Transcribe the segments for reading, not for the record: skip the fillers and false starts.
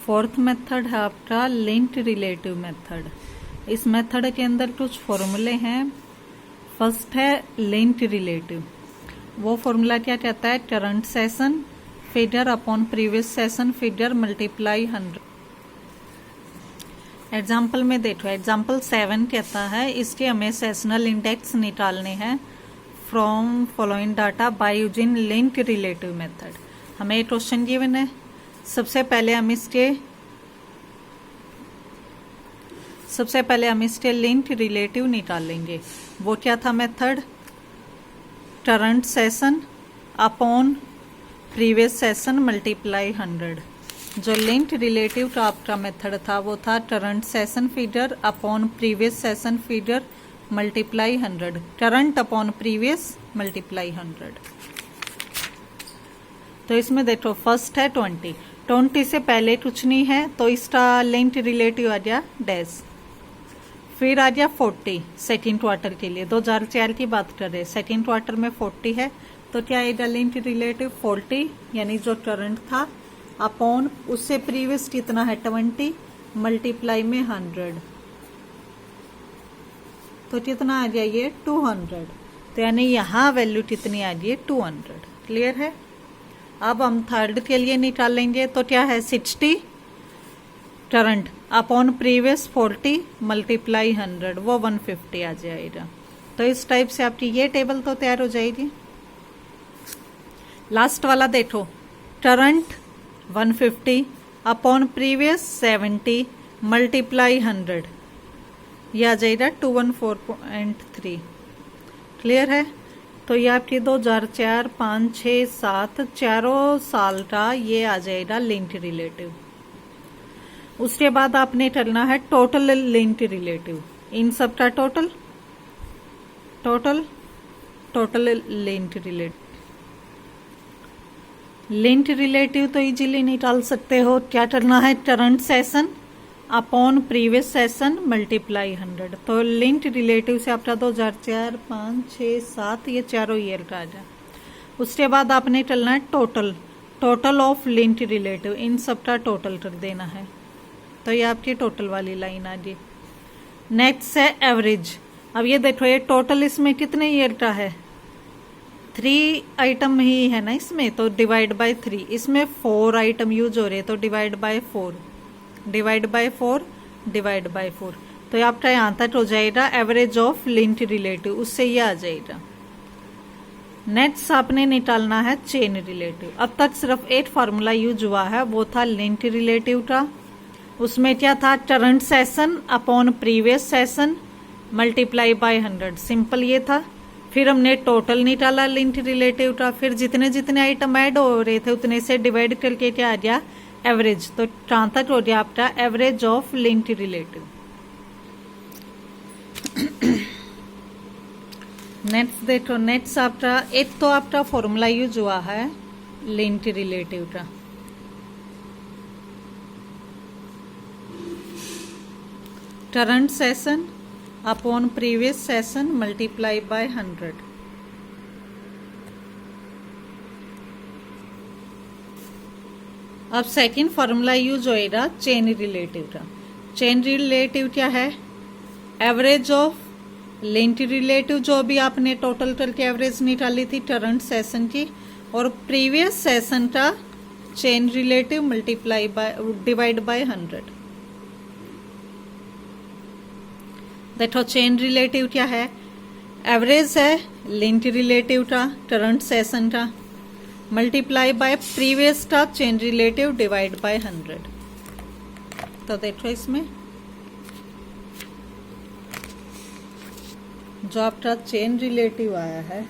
Fourth method है आपका linked relative method. इस मेथड के अंदर कुछ फॉर्मूले हैं। फर्स्ट है लिंक्ड रिलेटिव। वो फॉर्मूला क्या कहता है? Current session figure upon previous session figure multiply 100। Example में देखो, एग्जाम्पल 7 कहता है इसके हमें सेशनल इंडेक्स निकालने हैं from following data by using linked relative method. हमें एक क्वेश्चन गिवन है। सबसे पहले हम इसके लिंक्ड रिलेटिव निकालेंगे। वो क्या था method? Current session upon previous session multiply 100। जो लिंक्ड रिलेटिव का आपका मेथड था वो था current session figure upon previous session figure multiply 100। Current upon previous multiply 100। तो इसमें देखो फर्स्ट है 20 से पहले कुछ नहीं है तो इसका लिंक्ड रिलेटिव आ गया डैश। फिर आ गया 40 सेकेंड क्वार्टर के लिए, 2004 की बात कर रहे हैं। सेकेंड क्वार्टर में 40 है तो क्या आएगा लिंक्ड रिलेटिव? 40 यानी जो करंट था अपॉन उससे प्रीवियस कितना है 20 मल्टीप्लाई में 100 तो कितना आ गया ये 200। तो यानी यहाँ वैल्यू कितनी आ गई 200। क्लियर है? अब हम थर्ड के लिए निकालेंगे तो क्या है 60 करंट अपॉन प्रीवियस 40 मल्टीप्लाई 100 वो 150 आ जाएगा। तो इस टाइप से आपकी ये टेबल तो तैयार हो जाएगी। लास्ट वाला देखो, करंट 150 अपॉन प्रीवियस 70 मल्टीप्लाई 100 ये आ जाएगा 214.3। क्लियर है? तो ये आपकी 2004, 5, 6, 7 चारों साल का ये आ जाएगा लिंक्ड रिलेटिव। उसके बाद आपने करना है टोटल लिंक्ड रिलेटिव। इन सब का टोटल लिंक्ड रिलेटिव तो इजीली निकाल सकते हो। क्या करना है? Current session upon previous session multiply 100। तो लिंक्ड रिलेटिव से आपका 2004, 5, 6, 7 ये चारों ईयर का आ जाए। उसके बाद आपने करना है टोटल ऑफ लिंक्ड रिलेटिव। इन सब का टोटल कर देना है। तो ये आपकी टोटल वाली लाइन आ गई। नेक्स्ट है एवरेज। अब ये देखो ये टोटल इसमें कितने ईयर का है? 3 आइटम ही है ना इसमें, तो डिवाइड बाय 3। इसमें 4 आइटम यूज हो रहे तो डिवाइड बाय 4 डिवाइड बाय 4। तो ये आपका यहाँ तक हो जाएगा एवरेज ऑफ लिंक्ड रिलेटिव। उससे ये आ जाएगा। नेक्स्ट आपने निकालना है चेन रिलेटिव। अब तक सिर्फ एक फार्मूला यूज हुआ है, वो था लिंक्ड रिलेटिव का। उसमें क्या था? Current session upon previous session multiply by 100। Simple ये था। फिर हमने टोटल निकाला लिंक्ड रिलेटिव का। फिर जितने जितने आइटम ऐड हो रहे थे उतने से डिवाइड करके क्या आ गया? एवरेज। तो कहां तक हो गया आपका? Average of linked relative. Next देखो, नेक्स्ट आपका एक तो आपका फॉर्मूला यूज हुआ है लिंक्ड रिलेटिव का। Current session upon previous session multiply by 100। अब सेकंड फॉर्मूला यूज होएगा चेन रिलेटिव का। चेन रिलेटिव क्या है? एवरेज ऑफ लिंक्ड रिलेटिव जो भी आपने टोटल करके एवरेज निकाली थी करंट सेशन की, और प्रीवियस सेशन का chain relative multiply by divide by 100। देखो चेन रिलेटिव क्या है? एवरेज है लिंक्ड रिलेटिव का करंट सेशन का मल्टीप्लाई बाय प्रीवियस का चेन रिलेटिव डिवाइड बाय 100। तो देखो इसमें जो आपका चेन रिलेटिव आया है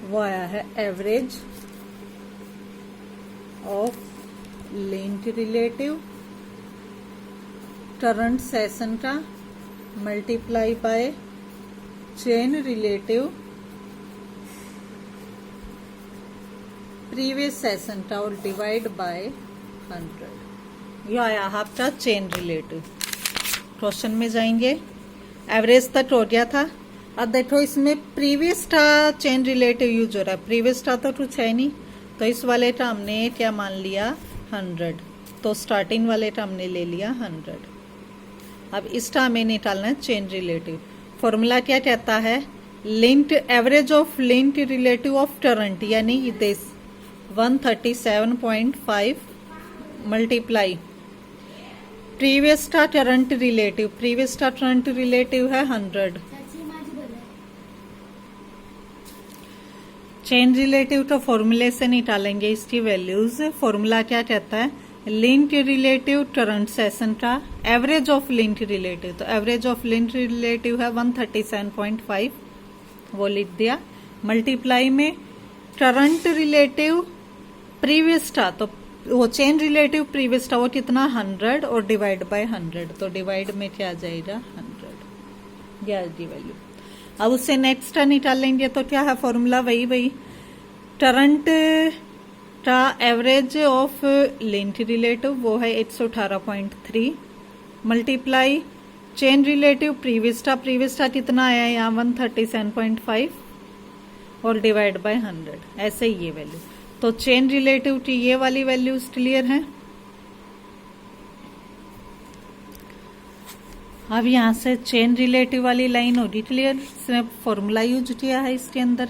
वो आया है average of linked relative current session का multiply by chain relative previous session का और डिवाइड बाय 100। यह आया आपका चेन रिलेटिव। क्वेश्चन में जाएंगे। एवरेज तक हो गया था। अब देखो इसमें प्रीवियस का चेन रिलेटिव यूज हो रहा है। प्रीवियस का तो कुछ है नहीं, तो इस वाले का हमने क्या मान लिया 100। तो स्टार्टिंग वाले टर्म ने ले लिया 100। अब इस टर्म में निकालना है चेंज रिलेटिव। फॉर्मूला क्या कहता है, linked average of linked relative of current, यानी दिस 137.5 मल्टीप्लाई प्रीवियस का करंट रिलेटिव, प्रीवियस का करंट रिलेटिव है 100। चेंज रिलेटिव तो फॉर्मूले से निकालेंगे इसकी वैल्यूज। फॉर्मूला क्या कहता है, लिंक्ड रिलेटिव करंट सेशन का एवरेज ऑफ लिंक्ड रिलेटिव, तो एवरेज ऑफ लिंक्ड रिलेटिव है 137.5, वो लिख दिया। मल्टीप्लाई में करंट रिलेटिव प्रीवियस का, तो वो चेंज रिलेटिव प्रीवियस का वो कितना 100 और डिवाइड बाय 100, तो डिवाइड में क्या आ जाएगा 100, यह की वैल्यू। अब उससे नेक्स्ट निकालेंगे तो क्या है फॉर्मूला, वही करंट का एवरेज ऑफ लिंक्ड रिलेटिव वो है 118.3 मल्टीप्लाई चेंज रिलेटिव प्रीवियस का कितना आया है यहाँ 137.5 और डिवाइड बाय 100, ऐसे ही ये वैल्यू। तो चेन रिलेटिव की ये वाली वैल्यूज क्लियर है। अब यहां से चेन रिलेटिव वाली लाइन होगी क्लियर, इसने फॉर्मूला यूज किया है इसके अंदर।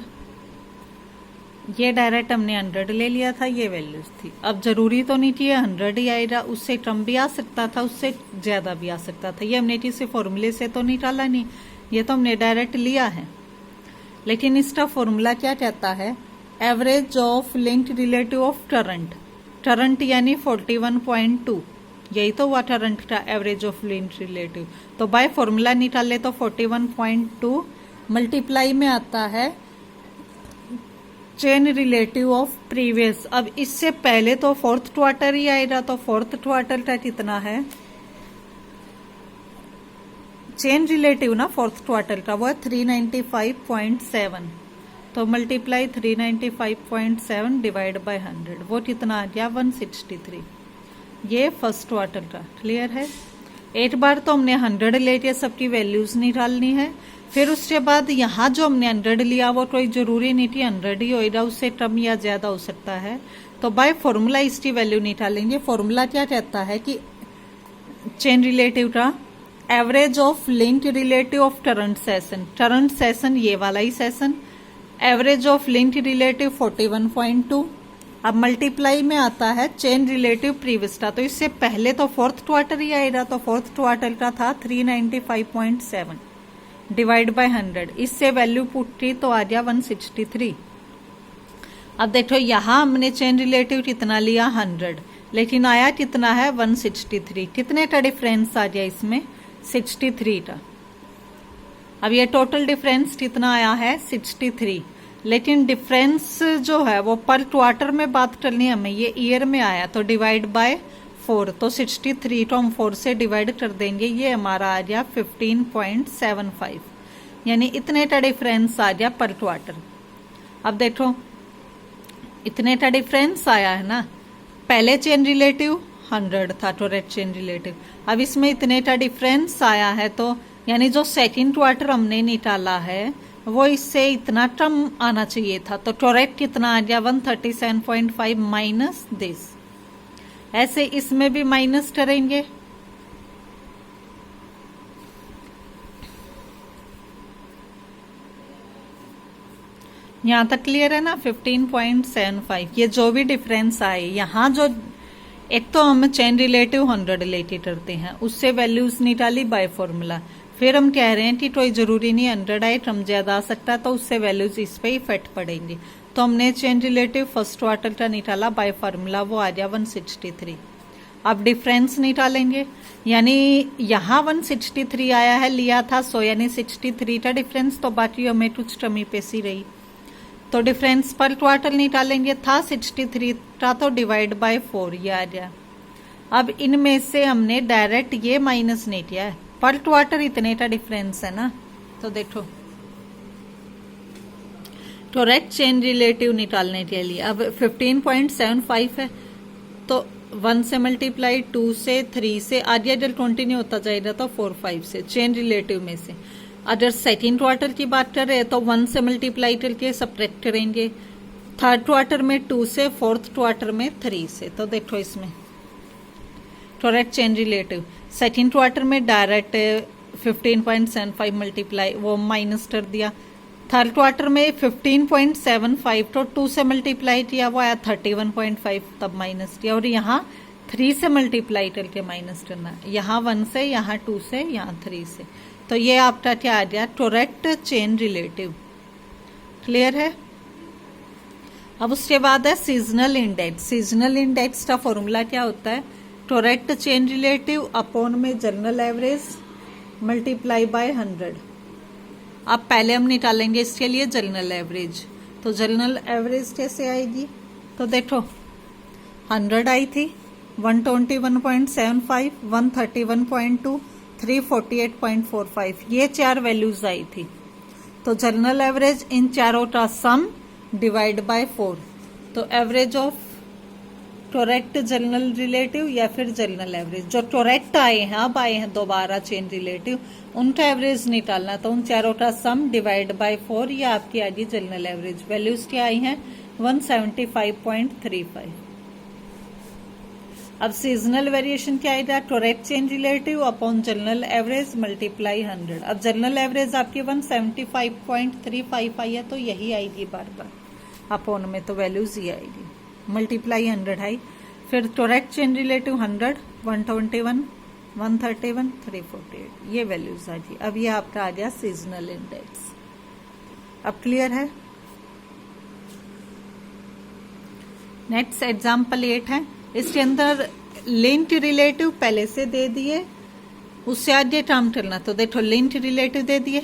ये डायरेक्ट हमने 100 ले लिया था, ये वैल्यूज थी। अब जरूरी तो नहीं थी 100 ही आएगा, उससे कम भी आ सकता था, उससे ज्यादा भी आ सकता था। ये हमने किसी फॉर्मूले से तो निकाला नहीं, ये तो हमने डायरेक्ट लिया है। लेकिन इसका फॉर्मूला क्या कहता है, average of linked relative of current यानी 41.2, यही तो हुआ करंट का एवरेज ऑफ लिंक्ड रिलेटिव। तो बाय फॉर्मूला निकाले तो 41.2 मल्टीप्लाई में आता है चेन रिलेटिव ऑफ प्रीवियस। अब इससे पहले तो फोर्थ क्वार्टर ही आएगा, तो फोर्थ क्वार्टर का कितना है चेन रिलेटिव ना फोर्थ क्वार्टर का, वो है 395.7, तो मल्टीप्लाई 395.7 डिवाइड बाय 100, वो कितना आ गया 163। ये फर्स्ट क्वार्टर का क्लियर है। एक बार तो हमने 100 लेके सबकी वैल्यूज निकालनी है, फिर उसके बाद यहाँ जो हमने 100 लिया वो कोई जरूरी नहीं थी 100 ही होगा, उससे कम या ज्यादा हो सकता है। तो बाय फॉर्मूला इसकी वैल्यू निकालेंगे। फॉर्मूला क्या कहता है कि चेन रिलेटिव का average of linked relative of current session ये वाला ही session, average of linked relative 41.2। अब मल्टीप्लाई में आता है चेन रिलेटिव प्रीवियस का, तो इससे पहले तो फोर्थ क्वार्टर ही आएगा, तो फोर्थ क्वार्टर का था 395.7 डिवाइड बाय 100, इससे वैल्यू पुट की तो आ गया 163। अब देखो यहां हमने चेन रिलेटिव कितना लिया 100, लेकिन आया कितना है 163। कितने का डिफरेंस आ गया इसमें 63 का। अब ये टोटल डिफरेंस कितना आया है 63, लेकिन डिफरेंस जो है वो पर क्वार्टर में बात करनी है हमें, ये ईयर में आया तो डिवाइड बाय 4, तो 63 को हम 4 से डिवाइड कर देंगे, ये हमारा आ गया 15.75, यानी इतने का डिफरेंस आ गया पर क्वार्टर। अब देखो इतने का डिफरेंस आया है ना, पहले चेन रिलेटिव 100 था टोरेट चेन रिलेटिव, अब इसमें इतने का डिफरेंस आया है, तो यानी जो सेकंड क्वार्टर हमने निकाला है वो इससे इतना कम आना चाहिए था, तो टोरेट कितना आ गया 137.5 माइनस दिस। ऐसे इसमें भी माइनस करेंगे, यहां तक क्लियर है ना 15.75। ये जो भी डिफरेंस आए यहां जो एक तो हम चेन रिलेटिव 100 लेके करते हैं, उससे वैल्यूज निकाली बाय फॉर्मूला, फिर हम कह रहे हैं कि कोई जरूरी नहीं 100 आए, कम ज्यादा आ सकता है, तो उससे वैल्यूज इस पे इफेक्ट पड़ेंगे। तो हमने चेन रिलेटिव फर्स्ट क्वार्टर का निकाला बाय फॉर्मूला, वो आ गया 163। अब डिफरेंस निकालेंगे, यानी यहाँ 163 आया है लिया था 100, यानी 63 का डिफरेंस, तो बाकी हमें कुछ कमी पेशी रही, तो डिफरेंस पर क्वार्टर निकालेंगे, था 63 का तो डिवाइड बाय 4 ये आ गया। अब इनमें से हमने डायरेक्ट ये माइनस नहीं किया है, पर क्वार्टर इतने का डिफरेंस है ना, तो देखो टोरेट चेन रिलेटिव निकालने के लिए अब 15.75 है, तो 1 से मल्टीप्लाई 2 से 3 से आगे अगर कंटिन्यू होता जाएगा तो 4 5 से चेन रिलेटिव में से। अगर सेकेंड क्वार्टर की बात कर रहे हैं तो 1 से मल्टीप्लाई करके सब्ट्रैक्ट करेंगे, थर्ड क्वार्टर में 2 से, फोर्थ क्वार्टर में 3 से। तो देखो इसमें टोरेट चेन रिलेटिव सेकेंड क्वार्टर में डायरेक्ट 15.75 मल्टीप्लाई वो माइनस कर दिया, थर्ड क्वार्टर में 15.75 तो 2 से मल्टीप्लाई किया वो आया 31.5 तब माइनस किया, और यहाँ 3 से मल्टीप्लाई करके माइनस करना, यहाँ 1 से, यहाँ 2 से, यहाँ 3 से। तो ये आपका क्या आ गया, टोरेट चेन रिलेटिव। क्लियर है। अब उसके बाद है सीजनल इंडेक्स। सीजनल इंडेक्स का फॉर्मूला क्या होता है, टोरेट चेन रिलेटिव अपॉन में जनरल एवरेज मल्टीप्लाई बाय 100। अब पहले हम निकालेंगे इसके लिए जनरल एवरेज। तो जनरल एवरेज कैसे आएगी, तो देखो 100 आई थी, 121.75, 131.2, 348.45, ये 4 वैल्यूज आई थी। तो जनरल एवरेज इन चारों का सम डिवाइड बाय 4। तो एवरेज ऑफ टोरेट जनरल रिलेटिव या फिर जनरल एवरेज, जो टोरेट आए हैं अब आए हैं दोबारा चेन रिलेटिव, उनका एवरेज निकालना, तो उन चारों का सम डिवाइड बाय 4, ये आपकी आ गई जनरल एवरेज। वैल्यूज क्या आई हैं 175.35। अब सीजनल वेरिएशन क्या आएगा, टोरेट chain relative upon general average multiply 100। अब जनरल एवरेज आपकी 175.35 आई है, तो यही आएगी बार बार अपॉन में, तो वैल्यूज ये आएगी, मल्टीप्लाई 100 आई, फिर टोरेट चेन रिलेटिव 100, 121, 131, 348, ये वैल्यूज आ गई। अब ये आपका आ गया सीजनल इंडेक्स। अब क्लियर है। नेक्स्ट एग्जाम्पल 8 है, इसके अंदर लिंक्ड रिलेटिव पहले से दे दिए, उससे आगे काम करना। तो देखो लिंक्ड रिलेटिव दे दिए,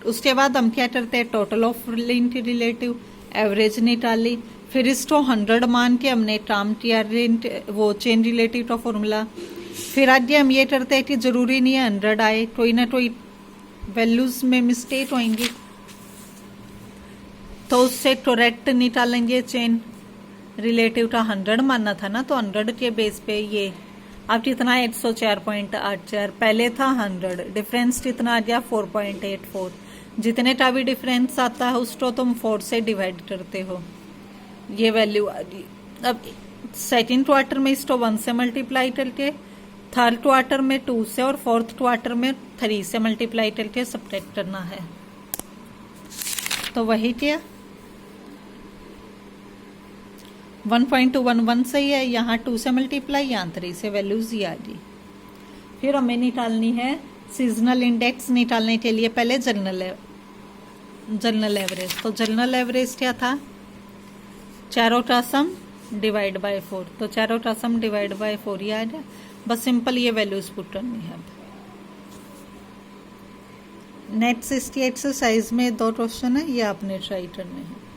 उसके बाद हम क्या करते हैं, total of linked relative average निकाली, फिर इसको 100 मान के हमने काम किया वो चेन रिलेटिव का फॉर्मूला। फिर आगे हम ये करते हैं कि जरूरी नहीं है 100 आए, कोई ना कोई वैल्यूज में मिस्टेक होंगी, तो उससे करेक्ट निकालेंगे। चेन रिलेटिव का 100 मानना था ना, तो 100 के बेस पे ये अब कितना 104.84, पहले था 100, डिफरेंस कितना आ गया 4.84। जितने का भी डिफरेंस आता है उसको तुम 4 से डिवाइड करते हो, ये वैल्यू आ गई। अब सेकेंड क्वार्टर में इसको 1 से मल्टीप्लाई करके, थर्ड क्वार्टर में 2 से, और फोर्थ क्वार्टर में 3 से मल्टीप्लाई करके सब्ट्रैक्ट करना है। तो वही क्या 1.211 सही है, यहाँ 2 से मल्टीप्लाई, यहाँ 3 से, वैल्यूज ये आ गई। फिर हमें निकालनी है सीजनल इंडेक्स। निकालने के लिए पहले जनरल एवरेज। तो जनरल एवरेज क्या था, चारों का सम डिवाइड बाय 4। तो चारों का सम डिवाइड बाय 4 ये आ गया। बस सिंपल ये वैल्यूज पुट करनी है। अब नेक्स्ट इसकी एक्सरसाइज में 2 क्वेश्चन है, ये आपने ट्राई करने हैं।